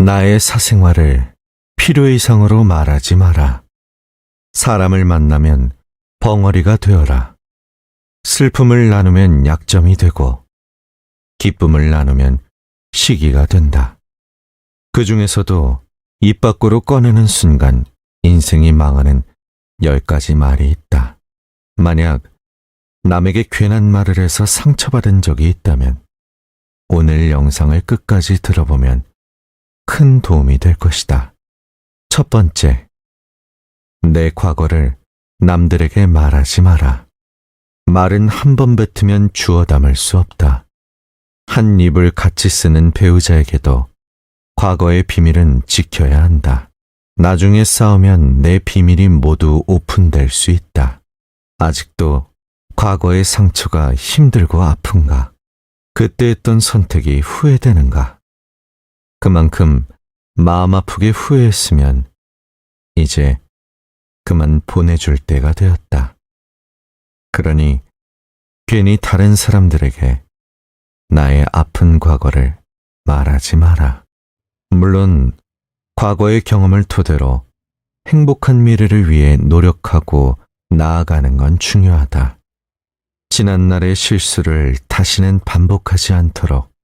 나의 사생활을 필요 이상으로 말하지 마라. 사람을 만나면 벙어리가 되어라. 슬픔을 나누면 약점이 되고 기쁨을 나누면 시기가 된다. 그 중에서도 입 밖으로 꺼내는 순간 인생이 망하는 10가지 말이 있다. 만약 남에게 괜한 말을 해서 상처받은 적이 있다면 오늘 영상을 끝까지 들어보면 큰 도움이 될 것이다. 첫 번째, 내 과거를 남들에게 말하지 마라. 말은 한 번 뱉으면 주워 담을 수 없다. 한 입을 같이 쓰는 배우자에게도 과거의 비밀은 지켜야 한다. 나중에 싸우면 내 비밀이 모두 오픈될 수 있다. 아직도 과거의 상처가 힘들고 아픈가? 그때 했던 선택이 후회되는가? 그만큼 마음 아프게 후회했으면 이제 그만 보내줄 때가 되었다. 그러니 괜히 다른 사람들에게 나의 아픈 과거를 말하지 마라. 물론 과거의 경험을 토대로 행복한 미래를 위해 노력하고 나아가는 건 중요하다. 지난날의 실수를 다시는 반복하지 않도록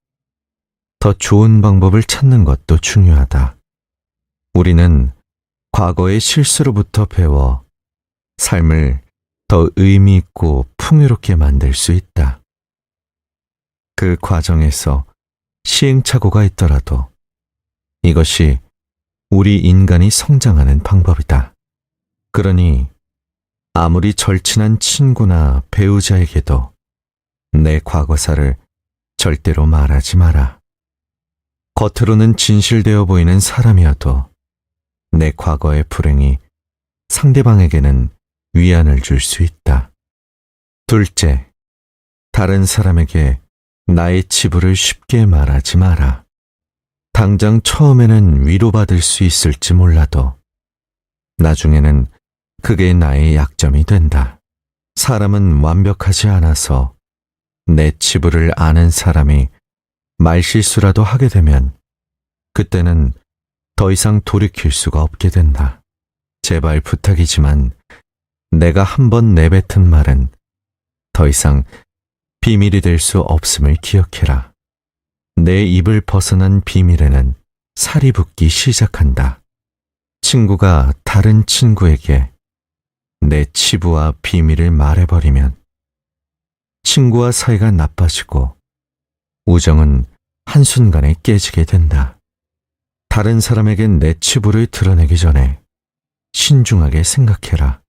더 좋은 방법을 찾는 것도 중요하다. 우리는 과거의 실수로부터 배워 삶을 더 의미 있고 풍요롭게 만들 수 있다. 그 과정에서 시행착오가 있더라도 이것이 우리 인간이 성장하는 방법이다. 그러니 아무리 절친한 친구나 배우자에게도 내 과거사를 절대로 말하지 마라. 겉으로는 진실되어 보이는 사람이어도 내 과거의 불행이 상대방에게는 위안을 줄 수 있다. 둘째, 다른 사람에게 나의 치부를 쉽게 말하지 마라. 당장 처음에는 위로받을 수 있을지 몰라도 나중에는 그게 나의 약점이 된다. 사람은 완벽하지 않아서 내 치부를 아는 사람이 말실수라도 하게 되면 그때는 더 이상 돌이킬 수가 없게 된다. 제발 부탁이지만 내가 한번 내뱉은 말은 더 이상 비밀이 될 수 없음을 기억해라. 내 입을 벗어난 비밀에는 살이 붙기 시작한다. 친구가 다른 친구에게 내 치부와 비밀을 말해버리면 친구와 사이가 나빠지고 우정은 한순간에 깨지게 된다. 다른 사람에겐 내 치부를 드러내기 전에 신중하게 생각해라.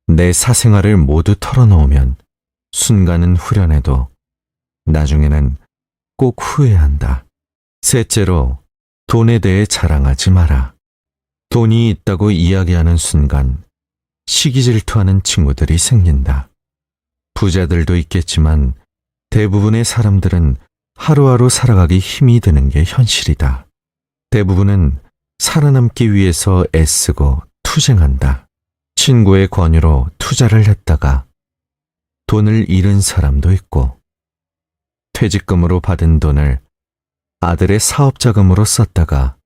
내 사생활을 모두 털어놓으면 순간은 후련해도 나중에는 꼭 후회한다. 셋째로, 돈에 대해 자랑하지 마라. 돈이 있다고 이야기하는 순간 시기 질투하는 친구들이 생긴다. 부자들도 있겠지만 대부분의 사람들은 하루하루 살아가기 힘이 드는 게 현실이다. 대부분은 살아남기 위해서 애쓰고 투쟁한다. 친구의 권유로 투자를 했다가 돈을 잃은 사람도 있고 퇴직금으로 받은 돈을 아들의 사업 자금으로 썼다가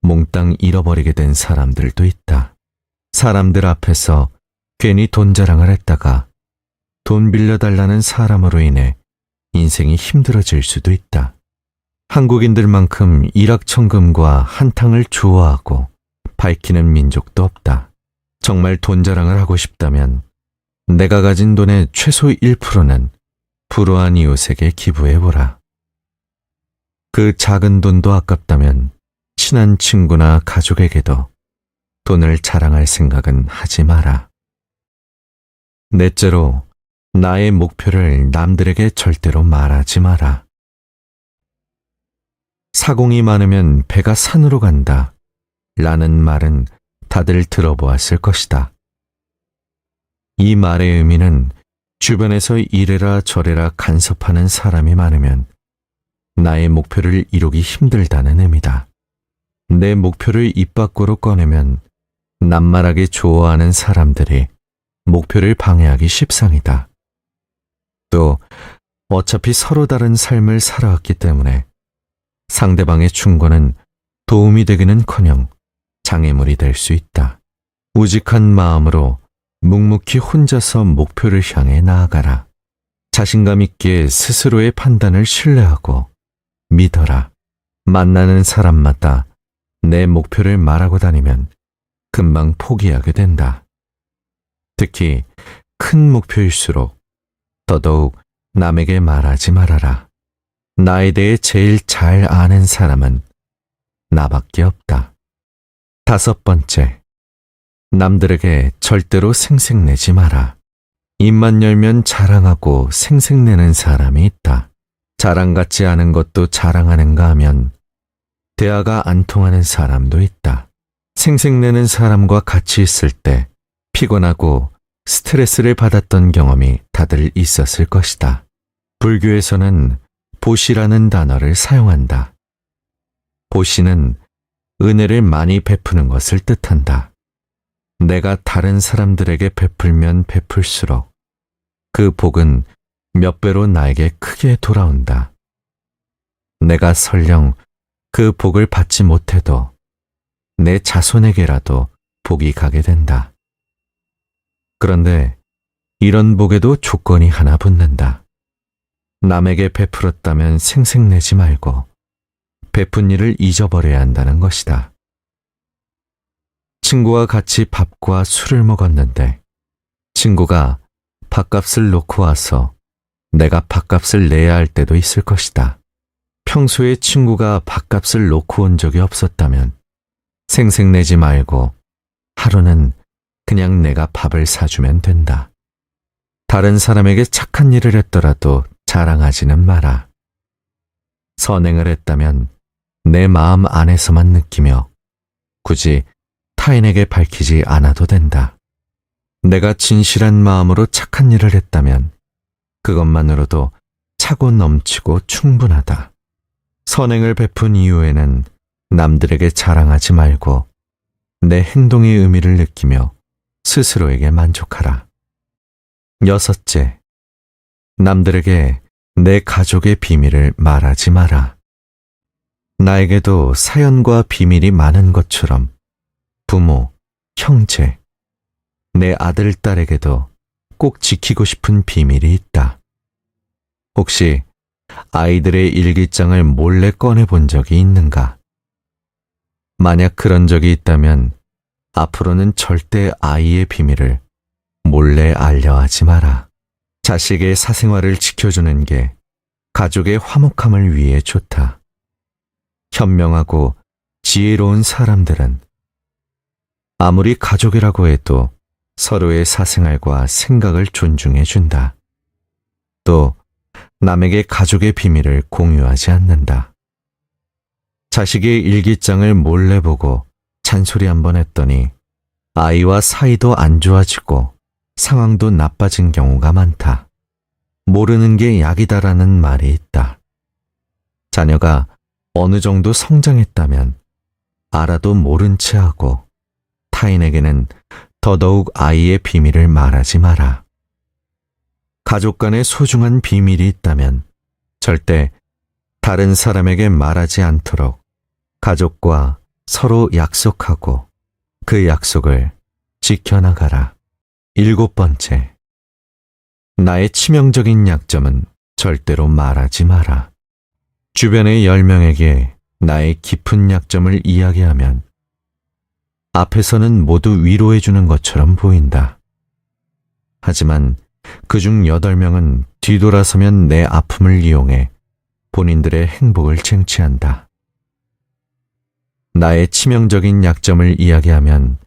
몽땅 잃어버리게 된 사람들도 있다. 사람들 앞에서 괜히 돈 자랑을 했다가 돈 빌려달라는 사람으로 인해 인생이 힘들어질 수도 있다. 한국인들만큼 일확천금과 한탕을 좋아하고 밝히는 민족도 없다. 정말 돈 자랑을 하고 싶다면 내가 가진 돈의 최소 1%는 불우한 이웃에게 기부해보라. 그 작은 돈도 아깝다면 친한 친구나 가족에게도 돈을 자랑할 생각은 하지 마라. 넷째로, 나의 목표를 남들에게 절대로 말하지 마라. 사공이 많으면 배가 산으로 간다 라는 말은 다들 들어보았을 것이다. 이 말의 의미는 주변에서 이래라 저래라 간섭하는 사람이 많으면 나의 목표를 이루기 힘들다는 의미다. 내 목표를 입 밖으로 꺼내면 낱말하게 좋아하는 사람들이 목표를 방해하기 십상이다. 또 어차피 서로 다른 삶을 살아왔기 때문에 상대방의 충고는 도움이 되기는커녕 장애물이 될 수 있다. 우직한 마음으로 묵묵히 혼자서 목표를 향해 나아가라. 자신감 있게 스스로의 판단을 신뢰하고 믿어라. 만나는 사람마다 내 목표를 말하고 다니면 금방 포기하게 된다. 특히 큰 목표일수록 더더욱 남에게 말하지 말아라. 나에 대해 제일 잘 아는 사람은 나밖에 없다. 5번째, 남들에게 절대로 생색내지 마라. 입만 열면 자랑하고 생색내는 사람이 있다. 자랑 같지 않은 것도 자랑하는가 하면 대화가 안 통하는 사람도 있다. 생색내는 사람과 같이 있을 때 피곤하고 스트레스를 받았던 경험이 다들 있었을 것이다. 불교에서는 보시라는 단어를 사용한다. 보시는 은혜를 많이 베푸는 것을 뜻한다. 내가 다른 사람들에게 베풀면 베풀수록 그 복은 몇 배로 나에게 크게 돌아온다. 내가 설령 그 복을 받지 못해도 내 자손에게라도 복이 가게 된다. 그런데 이런 복에도 조건이 하나 붙는다. 남에게 베풀었다면 생색내지 말고 베푼 일을 잊어버려야 한다는 것이다. 친구와 같이 밥과 술을 먹었는데 친구가 밥값을 놓고 와서 내가 밥값을 내야 할 때도 있을 것이다. 평소에 친구가 밥값을 놓고 온 적이 없었다면 생색내지 말고 하루는 그냥 내가 밥을 사주면 된다. 다른 사람에게 착한 일을 했더라도 자랑하지는 마라. 선행을 했다면 내 마음 안에서만 느끼며 굳이 타인에게 밝히지 않아도 된다. 내가 진실한 마음으로 착한 일을 했다면 그것만으로도 차고 넘치고 충분하다. 선행을 베푼 이후에는 남들에게 자랑하지 말고 내 행동의 의미를 느끼며 스스로에게 만족하라. 6째, 남들에게 내 가족의 비밀을 말하지 마라. 나에게도 사연과 비밀이 많은 것처럼 부모, 형제, 내 아들, 딸에게도 꼭 지키고 싶은 비밀이 있다. 혹시 아이들의 일기장을 몰래 꺼내본 적이 있는가? 만약 그런 적이 있다면 앞으로는 절대 아이의 비밀을 몰래 알려하지 마라. 자식의 사생활을 지켜주는 게 가족의 화목함을 위해 좋다. 현명하고 지혜로운 사람들은 아무리 가족이라고 해도 서로의 사생활과 생각을 존중해 준다. 또 남에게 가족의 비밀을 공유하지 않는다. 자식의 일기장을 몰래 보고 잔소리 한번 했더니 아이와 사이도 안 좋아지고 상황도 나빠진 경우가 많다. 모르는 게 약이다라는 말이 있다. 자녀가 어느 정도 성장했다면 알아도 모른 채 하고 타인에게는 더더욱 아이의 비밀을 말하지 마라. 가족 간에 소중한 비밀이 있다면 절대 다른 사람에게 말하지 않도록 가족과 서로 약속하고 그 약속을 지켜나가라. 7번째, 나의 치명적인 약점은 절대로 말하지 마라. 주변의 10명에게 나의 깊은 약점을 이야기하면 앞에서는 모두 위로해주는 것처럼 보인다. 하지만 그중 8명은 뒤돌아서면 내 아픔을 이용해 본인들의 행복을 쟁취한다. 나의 치명적인 약점을 이야기하면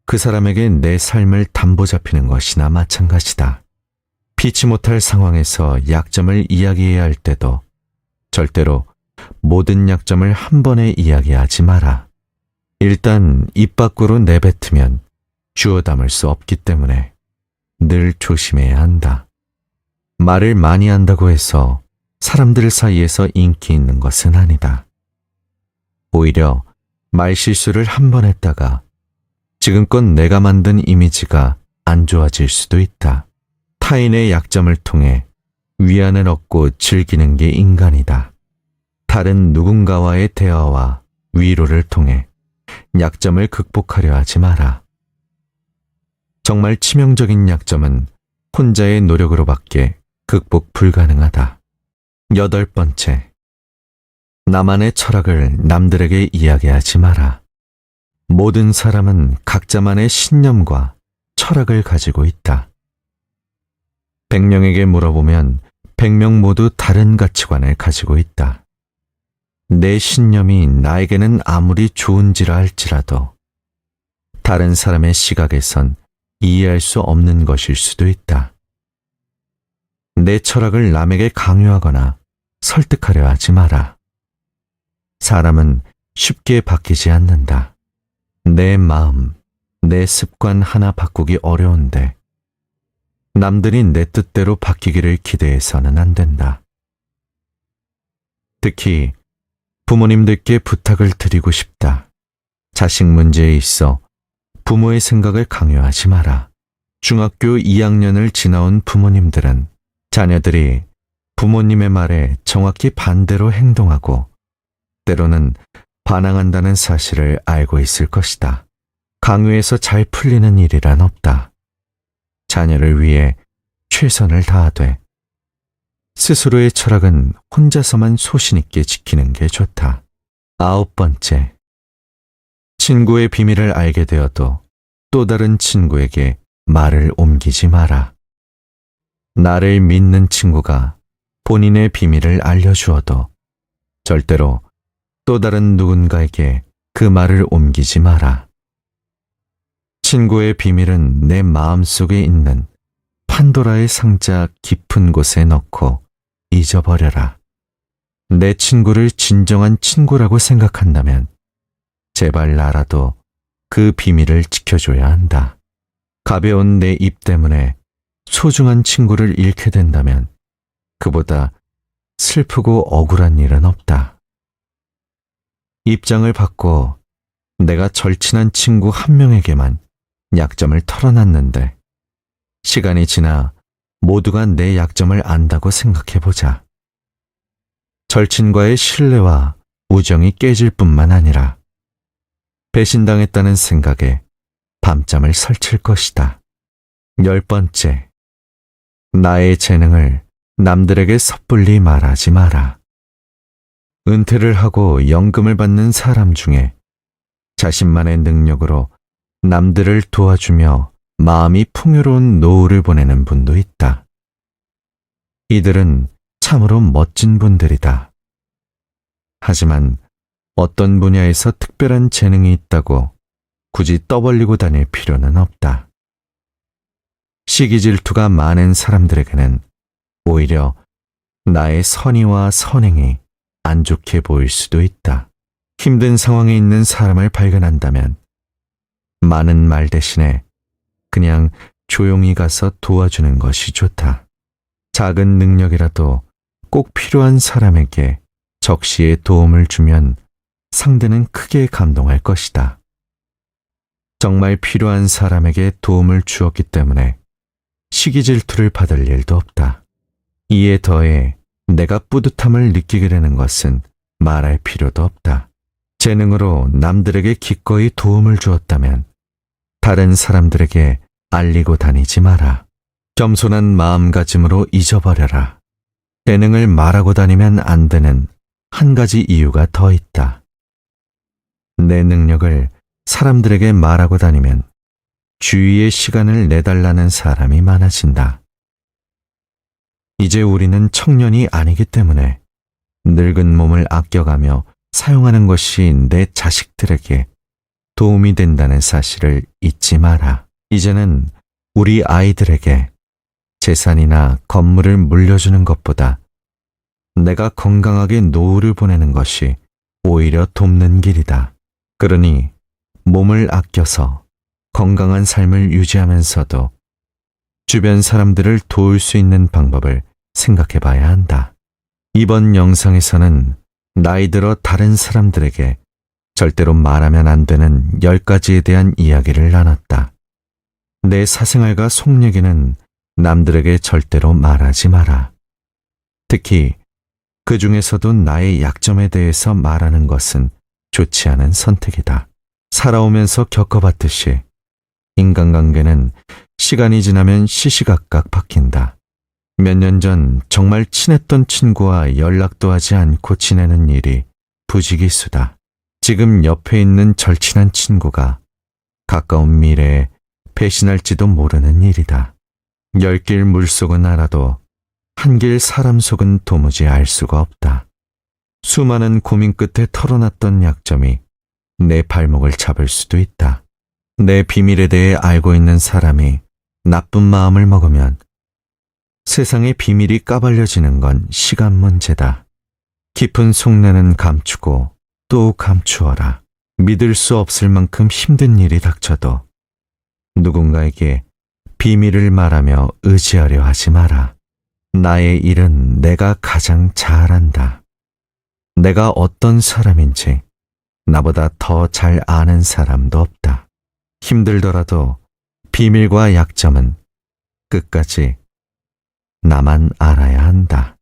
그 사람에게 내 삶을 담보 잡히는 것이나 마찬가지다. 피치 못할 상황에서 약점을 이야기해야 할 때도 절대로 모든 약점을 한 번에 이야기하지 마라. 일단 입 밖으로 내뱉으면 주워 담을 수 없기 때문에 늘 조심해야 한다. 말을 많이 한다고 해서 사람들 사이에서 인기 있는 것은 아니다. 오히려 말실수를 한 번 했다가 지금껏 내가 만든 이미지가 안 좋아질 수도 있다. 타인의 약점을 통해 위안을 얻고 즐기는 게 인간이다. 다른 누군가와의 대화와 위로를 통해 약점을 극복하려 하지 마라. 정말 치명적인 약점은 혼자의 노력으로밖에 극복 불가능하다. 8번째, 나만의 철학을 남들에게 이야기하지 마라. 모든 사람은 각자만의 신념과 철학을 가지고 있다. 100명에게 물어보면 100명 모두 다른 가치관을 가지고 있다. 내 신념이 나에게는 아무리 좋은지라 할지라도 다른 사람의 시각에선 이해할 수 없는 것일 수도 있다. 내 철학을 남에게 강요하거나 설득하려 하지 마라. 사람은 쉽게 바뀌지 않는다. 내 마음, 내 습관 하나 바꾸기 어려운데 남들이 내 뜻대로 바뀌기를 기대해서는 안 된다. 특히 부모님들께 부탁을 드리고 싶다. 자식 문제에 있어 부모의 생각을 강요하지 마라. 중학교 2학년을 지나온 부모님들은 자녀들이 부모님의 말에 정확히 반대로 행동하고 때로는 반항한다는 사실을 알고 있을 것이다. 강요해서 잘 풀리는 일이란 없다. 자녀를 위해 최선을 다하되 스스로의 철학은 혼자서만 소신 있게 지키는 게 좋다. 9번째, 친구의 비밀을 알게 되어도 또 다른 친구에게 말을 옮기지 마라. 나를 믿는 친구가 본인의 비밀을 알려주어도 절대로 또 다른 누군가에게 그 말을 옮기지 마라. 친구의 비밀은 내 마음속에 있는 판도라의 상자 깊은 곳에 넣고 잊어버려라. 내 친구를 진정한 친구라고 생각한다면 제발 나라도 그 비밀을 지켜줘야 한다. 가벼운 내 입 때문에 소중한 친구를 잃게 된다면 그보다 슬프고 억울한 일은 없다. 입장을 바꿔 내가 절친한 친구 한 명에게만 약점을 털어놨는데 시간이 지나 모두가 내 약점을 안다고 생각해보자. 절친과의 신뢰와 우정이 깨질 뿐만 아니라 배신당했다는 생각에 밤잠을 설칠 것이다. 10번째, 나의 재능을 남들에게 섣불리 말하지 마라. 은퇴를 하고 연금을 받는 사람 중에 자신만의 능력으로 남들을 도와주며 마음이 풍요로운 노후를 보내는 분도 있다. 이들은 참으로 멋진 분들이다. 하지만 어떤 분야에서 특별한 재능이 있다고 굳이 떠벌리고 다닐 필요는 없다. 시기 질투가 많은 사람들에게는 오히려 나의 선의와 선행이 안 좋게 보일 수도 있다. 힘든 상황에 있는 사람을 발견한다면 많은 말 대신에 그냥 조용히 가서 도와주는 것이 좋다. 작은 능력이라도 꼭 필요한 사람에게 적시에 도움을 주면 상대는 크게 감동할 것이다. 정말 필요한 사람에게 도움을 주었기 때문에 시기 질투를 받을 일도 없다. 이에 더해 내가 뿌듯함을 느끼게 되는 것은 말할 필요도 없다. 재능으로 남들에게 기꺼이 도움을 주었다면 다른 사람들에게 알리고 다니지 마라. 겸손한 마음가짐으로 잊어버려라. 재능을 말하고 다니면 안 되는 한 가지 이유가 더 있다. 내 능력을 사람들에게 말하고 다니면 주위의 시간을 내달라는 사람이 많아진다. 이제 우리는 청년이 아니기 때문에 늙은 몸을 아껴가며 사용하는 것이 내 자식들에게 도움이 된다는 사실을 잊지 마라. 이제는 우리 아이들에게 재산이나 건물을 물려주는 것보다 내가 건강하게 노후를 보내는 것이 오히려 돕는 길이다. 그러니 몸을 아껴서 건강한 삶을 유지하면서도 주변 사람들을 도울 수 있는 방법을 생각해 봐야 한다. 이번 영상에서는 나이 들어 다른 사람들에게 절대로 말하면 안 되는 10가지에 대한 이야기를 나눴다. 내 사생활과 속얘기는 남들에게 절대로 말하지 마라. 특히 그 중에서도 나의 약점에 대해서 말하는 것은 좋지 않은 선택이다. 살아오면서 겪어봤듯이 인간관계는 시간이 지나면 시시각각 바뀐다. 몇 년 전 정말 친했던 친구와 연락도 하지 않고 지내는 일이 부지기수다. 지금 옆에 있는 절친한 친구가 가까운 미래에 배신할지도 모르는 일이다. 10길 물속은 알아도 한 길 사람 속은 도무지 알 수가 없다. 수많은 고민 끝에 털어놨던 약점이 내 발목을 잡을 수도 있다. 내 비밀에 대해 알고 있는 사람이 나쁜 마음을 먹으면 세상의 비밀이 까발려지는 건 시간 문제다. 깊은 속내는 감추고 또 감추어라. 믿을 수 없을 만큼 힘든 일이 닥쳐도 누군가에게 비밀을 말하며 의지하려 하지 마라. 나의 일은 내가 가장 잘 안다. 내가 어떤 사람인지 나보다 더 잘 아는 사람도 없다. 힘들더라도 비밀과 약점은 끝까지 나만 알아야 한다.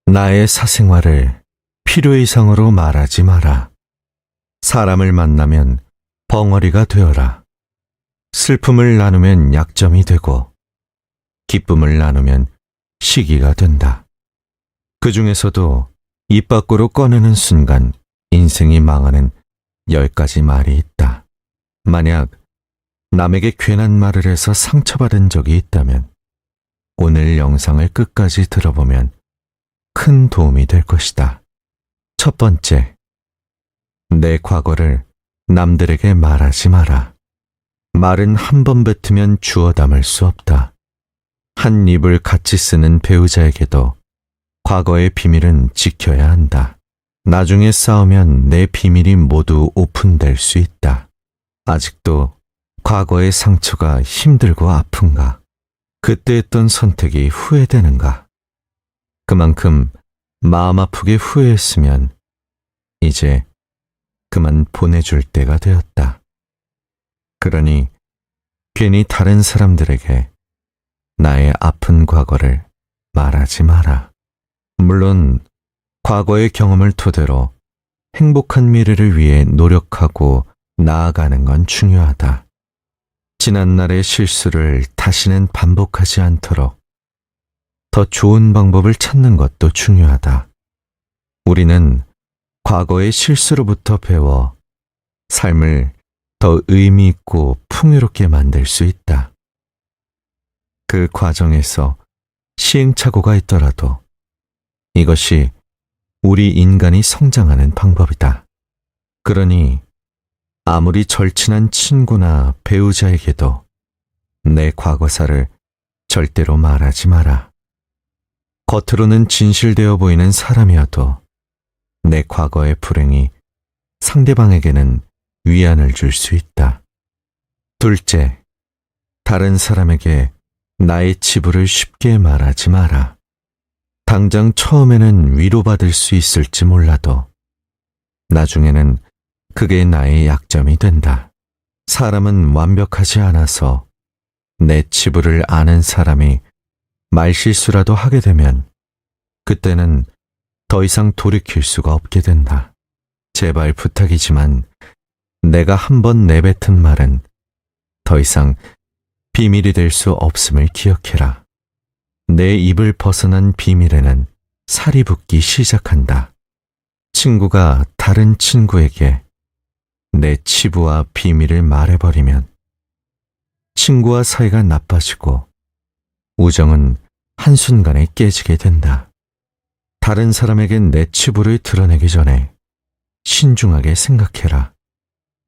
나의 사생활을 필요 이상으로 말하지 마라. 사람을 만나면 벙어리가 되어라. 슬픔을 나누면 약점이 되고 기쁨을 나누면 시기가 된다. 그 중에서도 입 밖으로 꺼내는 순간 인생이 망하는 10가지 말이 있다. 만약 남에게 괜한 말을 해서 상처받은 적이 있다면 오늘 영상을 끝까지 들어보면 큰 도움이 될 것이다. 첫 번째, 내 과거를 남들에게 말하지 마라. 말은 한 번 뱉으면 주워 담을 수 없다. 한 입을 같이 쓰는 배우자에게도 과거의 비밀은 지켜야 한다. 나중에 싸우면 내 비밀이 모두 오픈될 수 있다. 아직도 과거의 상처가 힘들고 아픈가? 그때 했던 선택이 후회되는가? 그만큼 마음 아프게 후회했으면 이제 그만 보내줄 때가 되었다. 그러니 괜히 다른 사람들에게 나의 아픈 과거를 말하지 마라. 물론 과거의 경험을 토대로 행복한 미래를 위해 노력하고 나아가는 건 중요하다. 지난날의 실수를 다시는 반복하지 않도록 더 좋은 방법을 찾는 것도 중요하다. 우리는 과거의 실수로부터 배워 삶을 더 의미 있고 풍요롭게 만들 수 있다. 그 과정에서 시행착오가 있더라도 이것이 우리 인간이 성장하는 방법이다. 그러니 아무리 절친한 친구나 배우자에게도 내 과거사를 절대로 말하지 마라. 겉으로는 진실되어 보이는 사람이어도 내 과거의 불행이 상대방에게는 위안을 줄 수 있다. 둘째, 다른 사람에게 나의 치부를 쉽게 말하지 마라. 당장 처음에는 위로받을 수 있을지 몰라도 나중에는 그게 나의 약점이 된다. 사람은 완벽하지 않아서 내 치부를 아는 사람이 말실수라도 하게 되면 그때는 더 이상 돌이킬 수가 없게 된다. 제발 부탁이지만 내가 한번 내뱉은 말은 더 이상 비밀이 될 수 없음을 기억해라. 내 입을 벗어난 비밀에는 살이 붙기 시작한다. 친구가 다른 친구에게 내 치부와 비밀을 말해버리면 친구와 사이가 나빠지고 우정은 한순간에 깨지게 된다. 다른 사람에겐 내 치부를 드러내기 전에 신중하게 생각해라.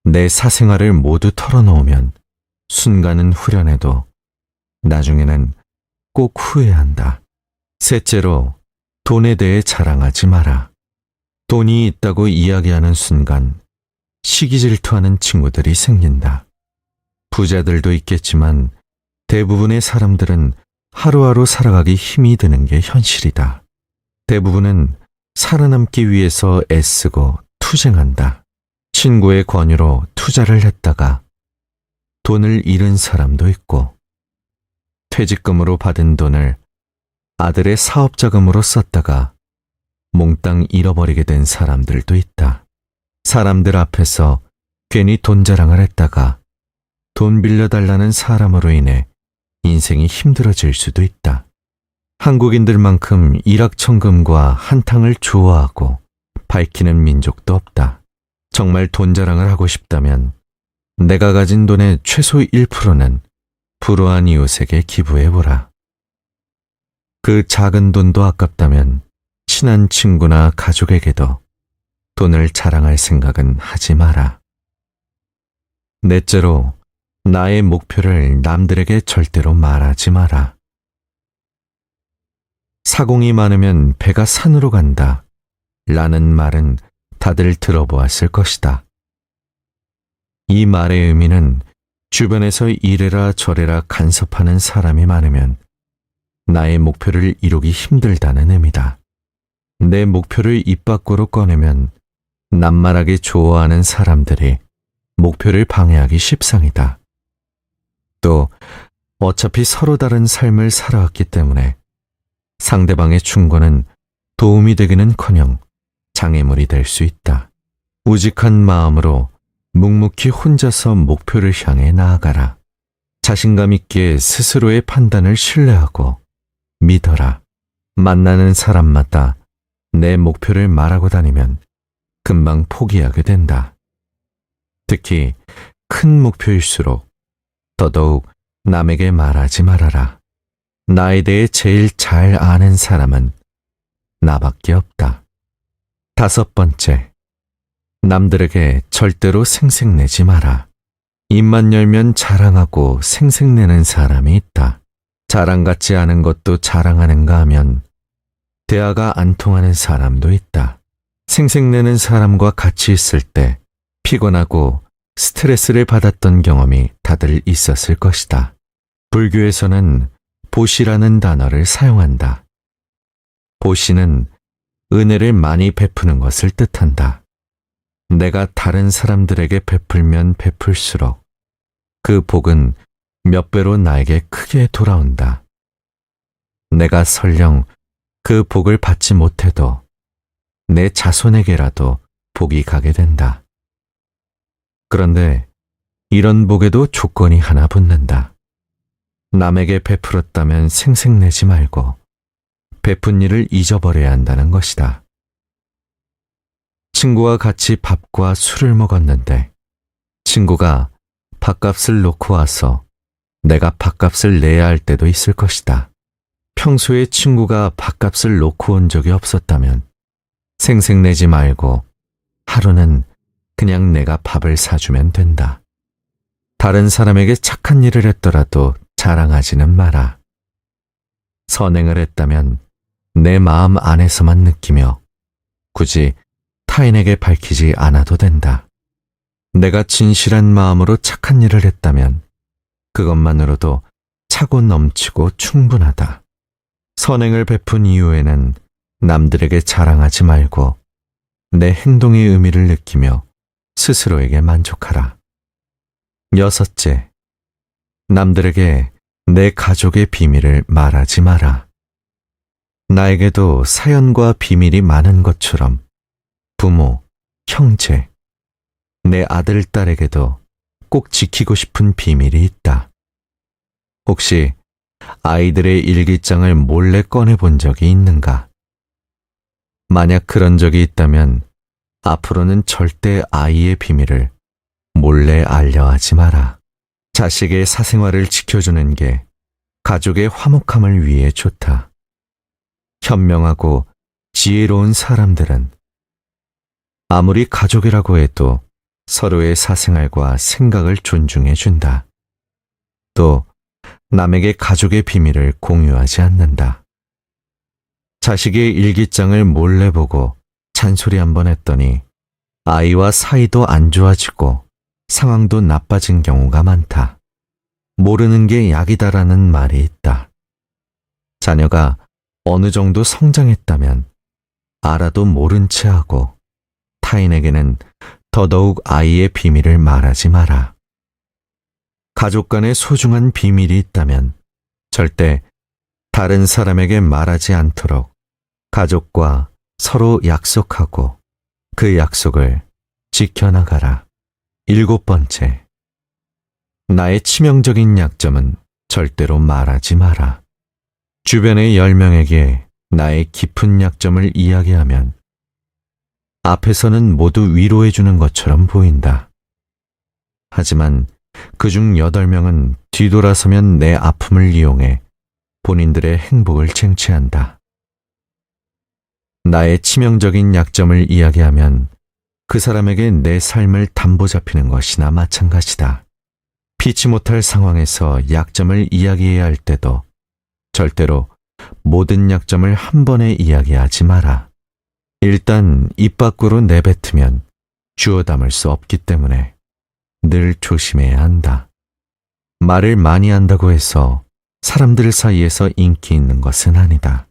내 사생활을 모두 털어놓으면 순간은 후련해도 나중에는 꼭 후회한다. 셋째로, 돈에 대해 자랑하지 마라. 돈이 있다고 이야기하는 순간 시기 질투하는 친구들이 생긴다. 부자들도 있겠지만 대부분의 사람들은 하루하루 살아가기 힘이 드는 게 현실이다. 대부분은 살아남기 위해서 애쓰고 투쟁한다. 친구의 권유로 투자를 했다가 돈을 잃은 사람도 있고, 퇴직금으로 받은 돈을 아들의 사업자금으로 썼다가 몽땅 잃어버리게 된 사람들도 있다. 사람들 앞에서 괜히 돈 자랑을 했다가 돈 빌려달라는 사람으로 인해 인생이 힘들어질 수도 있다. 한국인들만큼 일확천금과 한탕을 좋아하고 밝히는 민족도 없다. 정말 돈 자랑을 하고 싶다면 내가 가진 돈의 최소 1%는 불우한 이웃에게 기부해보라. 그 작은 돈도 아깝다면 친한 친구나 가족에게도 돈을 자랑할 생각은 하지 마라. 넷째로, 나의 목표를 남들에게 절대로 말하지 마라. 사공이 많으면 배가 산으로 간다 라는 말은 다들 들어보았을 것이다. 이 말의 의미는 주변에서 이래라 저래라 간섭하는 사람이 많으면 나의 목표를 이루기 힘들다는 의미다. 내 목표를 입 밖으로 꺼내면 남말하기 좋아하는 사람들이 목표를 방해하기 십상이다. 또 어차피 서로 다른 삶을 살아왔기 때문에 상대방의 충고는 도움이 되기는커녕 장애물이 될 수 있다. 우직한 마음으로 묵묵히 혼자서 목표를 향해 나아가라. 자신감 있게 스스로의 판단을 신뢰하고 믿어라. 만나는 사람마다 내 목표를 말하고 다니면 금방 포기하게 된다. 특히 큰 목표일수록 더더욱 남에게 말하지 말아라. 나에 대해 제일 잘 아는 사람은 나밖에 없다. 5번째, 남들에게 절대로 생색내지 마라. 입만 열면 자랑하고 생색내는 사람이 있다. 자랑 같지 않은 것도 자랑하는가 하면 대화가 안 통하는 사람도 있다. 생색내는 사람과 같이 있을 때 피곤하고 스트레스를 받았던 경험이 다들 있었을 것이다. 불교에서는 보시라는 단어를 사용한다. 보시는 은혜를 많이 베푸는 것을 뜻한다. 내가 다른 사람들에게 베풀면 베풀수록 그 복은 몇 배로 나에게 크게 돌아온다. 내가 설령 그 복을 받지 못해도 내 자손에게라도 복이 가게 된다. 그런데 이런 복에도 조건이 하나 붙는다. 남에게 베풀었다면 생색내지 말고 베푼 일을 잊어버려야 한다는 것이다. 친구와 같이 밥과 술을 먹었는데 친구가 밥값을 놓고 와서 내가 밥값을 내야 할 때도 있을 것이다. 평소에 친구가 밥값을 놓고 온 적이 없었다면 생색내지 말고 하루는 그냥 내가 밥을 사주면 된다. 다른 사람에게 착한 일을 했더라도 자랑하지는 마라. 선행을 했다면 내 마음 안에서만 느끼며 굳이 타인에게 밝히지 않아도 된다. 내가 진실한 마음으로 착한 일을 했다면 그것만으로도 차고 넘치고 충분하다. 선행을 베푼 이후에는 남들에게 자랑하지 말고 내 행동의 의미를 느끼며 스스로에게 만족하라. 6째, 남들에게 내 가족의 비밀을 말하지 마라. 나에게도 사연과 비밀이 많은 것처럼 부모, 형제, 내 아들, 딸에게도 꼭 지키고 싶은 비밀이 있다. 혹시 아이들의 일기장을 몰래 꺼내본 적이 있는가? 만약 그런 적이 있다면 앞으로는 절대 아이의 비밀을 몰래 알려하지 마라. 자식의 사생활을 지켜주는 게 가족의 화목함을 위해 좋다. 현명하고 지혜로운 사람들은 아무리 가족이라고 해도 서로의 사생활과 생각을 존중해준다. 또 남에게 가족의 비밀을 공유하지 않는다. 자식의 일기장을 몰래 보고 잔소리 한번 했더니 아이와 사이도 안 좋아지고 상황도 나빠진 경우가 많다. 모르는 게 약이다라는 말이 있다. 자녀가 어느 정도 성장했다면 알아도 모른 채 하고 타인에게는 더더욱 아이의 비밀을 말하지 마라. 가족 간의 소중한 비밀이 있다면 절대 다른 사람에게 말하지 않도록 가족과 서로 약속하고 그 약속을 지켜나가라. 7번째, 나의 치명적인 약점은 절대로 말하지 마라. 주변의 10명에게 나의 깊은 약점을 이야기하면 앞에서는 모두 위로해주는 것처럼 보인다. 하지만 그중 8명은 뒤돌아서면 내 아픔을 이용해 본인들의 행복을 쟁취한다. 나의 치명적인 약점을 이야기하면 그 사람에게 내 삶을 담보 잡히는 것이나 마찬가지다. 피치 못할 상황에서 약점을 이야기해야 할 때도 절대로 모든 약점을 한 번에 이야기하지 마라. 일단 입 밖으로 내뱉으면 주워 담을 수 없기 때문에 늘 조심해야 한다. 말을 많이 한다고 해서 사람들 사이에서 인기 있는 것은 아니다.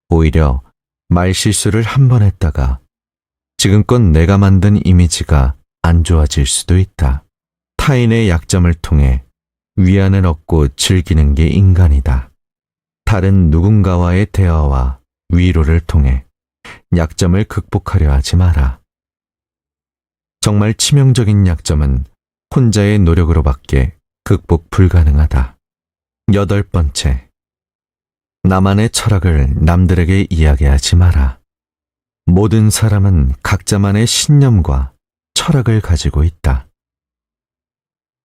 오히려 말 실수를 한 번 했다가 지금껏 내가 만든 이미지가 안 좋아질 수도 있다. 타인의 약점을 통해 위안을 얻고 즐기는 게 인간이다. 다른 누군가와의 대화와 위로를 통해 약점을 극복하려 하지 마라. 정말 치명적인 약점은 혼자의 노력으로밖에 극복 불가능하다. 8번째, 나만의 철학을 남들에게 이야기하지 마라. 모든 사람은 각자만의 신념과 철학을 가지고 있다.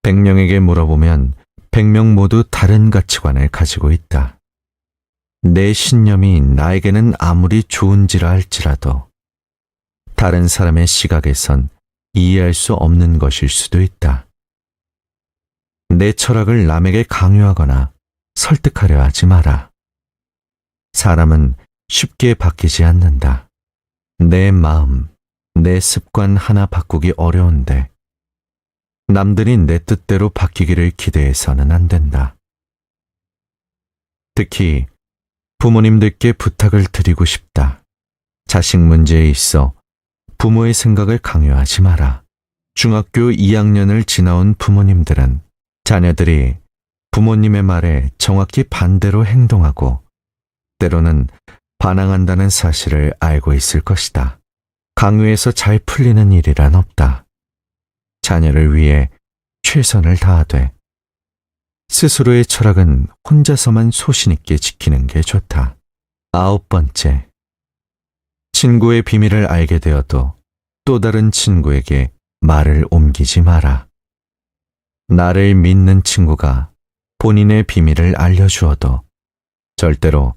100명에게 물어보면 100명 모두 다른 가치관을 가지고 있다. 내 신념이 나에게는 아무리 좋은지라 할지라도 다른 사람의 시각에선 이해할 수 없는 것일 수도 있다. 내 철학을 남에게 강요하거나 설득하려 하지 마라. 사람은 쉽게 바뀌지 않는다. 내 마음, 내 습관 하나 바꾸기 어려운데 남들이 내 뜻대로 바뀌기를 기대해서는 안 된다. 특히 부모님들께 부탁을 드리고 싶다. 자식 문제에 있어 부모의 생각을 강요하지 마라. 중학교 2학년을 지나온 부모님들은 자녀들이 부모님의 말에 정확히 반대로 행동하고 때로는 반항한다는 사실을 알고 있을 것이다. 강요해서 잘 풀리는 일이란 없다. 자녀를 위해 최선을 다하되 스스로의 철학은 혼자서만 소신 있게 지키는 게 좋다. 9번째, 친구의 비밀을 알게 되어도 또 다른 친구에게 말을 옮기지 마라. 나를 믿는 친구가 본인의 비밀을 알려주어도 절대로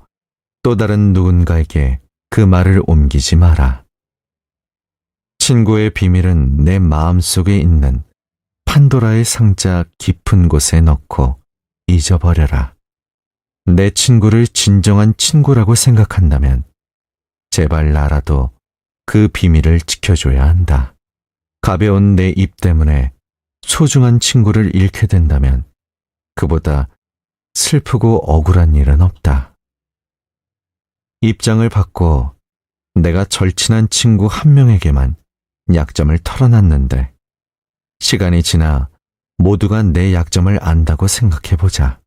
또 다른 누군가에게 그 말을 옮기지 마라. 친구의 비밀은 내 마음속에 있는 판도라의 상자 깊은 곳에 넣고 잊어버려라. 내 친구를 진정한 친구라고 생각한다면 제발 나라도 그 비밀을 지켜줘야 한다. 가벼운 내 입 때문에 소중한 친구를 잃게 된다면 그보다 슬프고 억울한 일은 없다. 입장을 바꿔 내가 절친한 친구 한 명에게만 약점을 털어놨는데 시간이 지나 모두가 내 약점을 안다고 생각해보자.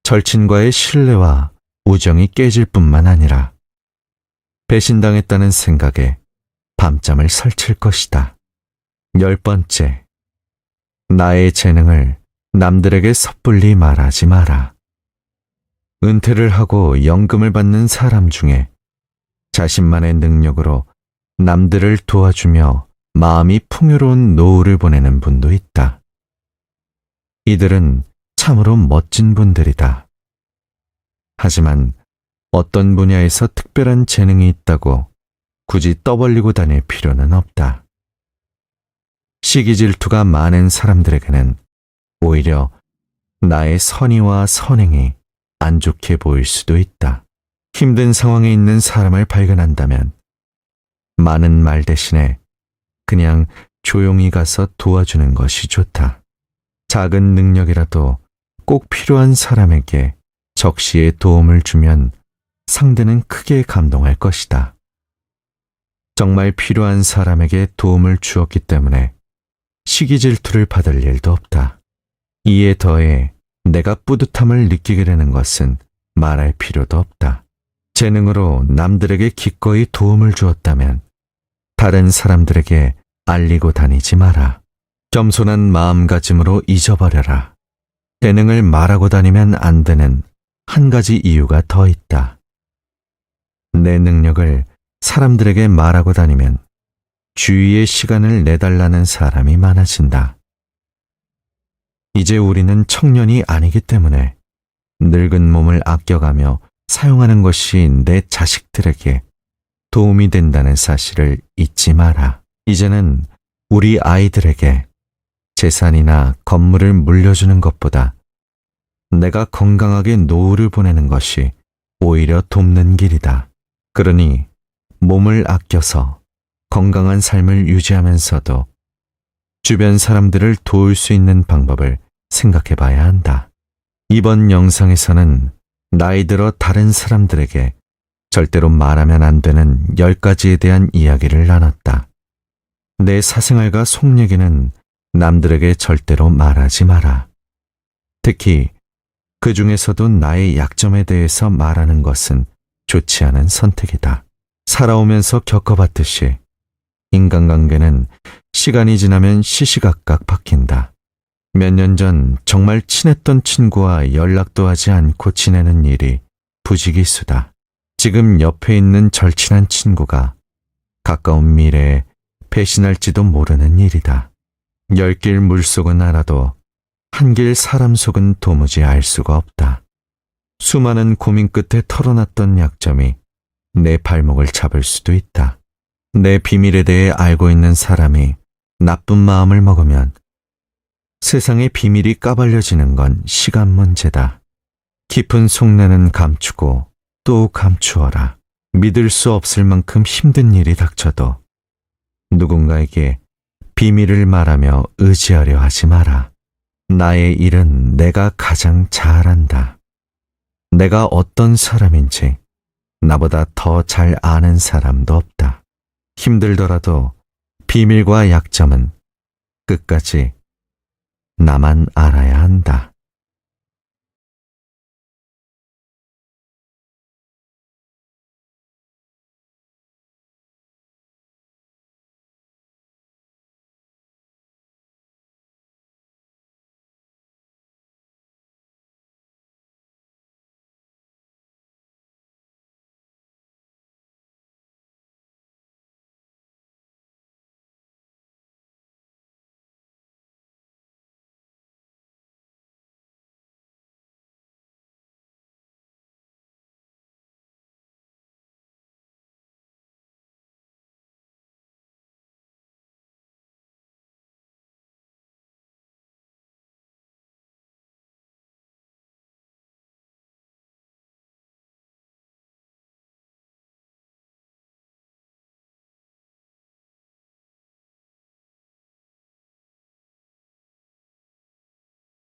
절친과의 신뢰와 우정이 깨질 뿐만 아니라 배신당했다는 생각에 밤잠을 설칠 것이다. 10번째, 나의 재능을 남들에게 섣불리 말하지 마라. 은퇴를 하고 연금을 받는 사람 중에 자신만의 능력으로 남들을 도와주며 마음이 풍요로운 노후를 보내는 분도 있다. 이들은 참으로 멋진 분들이다. 하지만 어떤 분야에서 특별한 재능이 있다고 굳이 떠벌리고 다닐 필요는 없다. 시기 질투가 많은 사람들에게는 오히려 나의 선의와 선행이 안 좋게 보일 수도 있다. 힘든 상황에 있는 사람을 발견한다면 많은 말 대신에 그냥 조용히 가서 도와주는 것이 좋다. 작은 능력이라도 꼭 필요한 사람에게 적시에 도움을 주면 상대는 크게 감동할 것이다. 정말 필요한 사람에게 도움을 주었기 때문에 시기 질투를 받을 일도 없다. 이에 더해 내가 뿌듯함을 느끼게 되는 것은 말할 필요도 없다. 재능으로 남들에게 기꺼이 도움을 주었다면 다른 사람들에게 알리고 다니지 마라. 겸손한 마음가짐으로 잊어버려라. 재능을 말하고 다니면 안 되는 한 가지 이유가 더 있다. 내 능력을 사람들에게 말하고 다니면 주위에 시간을 내달라는 사람이 많아진다. 이제 우리는 청년이 아니기 때문에 늙은 몸을 아껴가며 사용하는 것이 내 자식들에게 도움이 된다는 사실을 잊지 마라. 이제는 우리 아이들에게 재산이나 건물을 물려주는 것보다 내가 건강하게 노후를 보내는 것이 오히려 돕는 길이다. 그러니 몸을 아껴서 건강한 삶을 유지하면서도 주변 사람들을 도울 수 있는 방법을 생각해 봐야 한다. 이번 영상에서는 나이 들어 다른 사람들에게 절대로 말하면 안 되는 10가지에 대한 이야기를 나눴다. 내 사생활과 속얘기는 남들에게 절대로 말하지 마라. 특히 그 중에서도 나의 약점에 대해서 말하는 것은 좋지 않은 선택이다. 살아오면서 겪어봤듯이 인간관계는 시간이 지나면 시시각각 바뀐다. 몇 년 전 정말 친했던 친구와 연락도 하지 않고 지내는 일이 부지기수다. 지금 옆에 있는 절친한 친구가 가까운 미래에 배신할지도 모르는 일이다. 10길 물속은 알아도 한 길 사람 속은 도무지 알 수가 없다. 수많은 고민 끝에 털어놨던 약점이 내 발목을 잡을 수도 있다. 내 비밀에 대해 알고 있는 사람이 나쁜 마음을 먹으면 세상의 비밀이 까발려지는 건 시간 문제다. 깊은 속내는 감추고 또 감추어라. 믿을 수 없을 만큼 힘든 일이 닥쳐도 누군가에게 비밀을 말하며 의지하려 하지 마라. 나의 일은 내가 가장 잘 안다. 내가 어떤 사람인지 나보다 더 잘 아는 사람도 없다. 힘들더라도 비밀과 약점은 끝까지 나만 알아야 한다.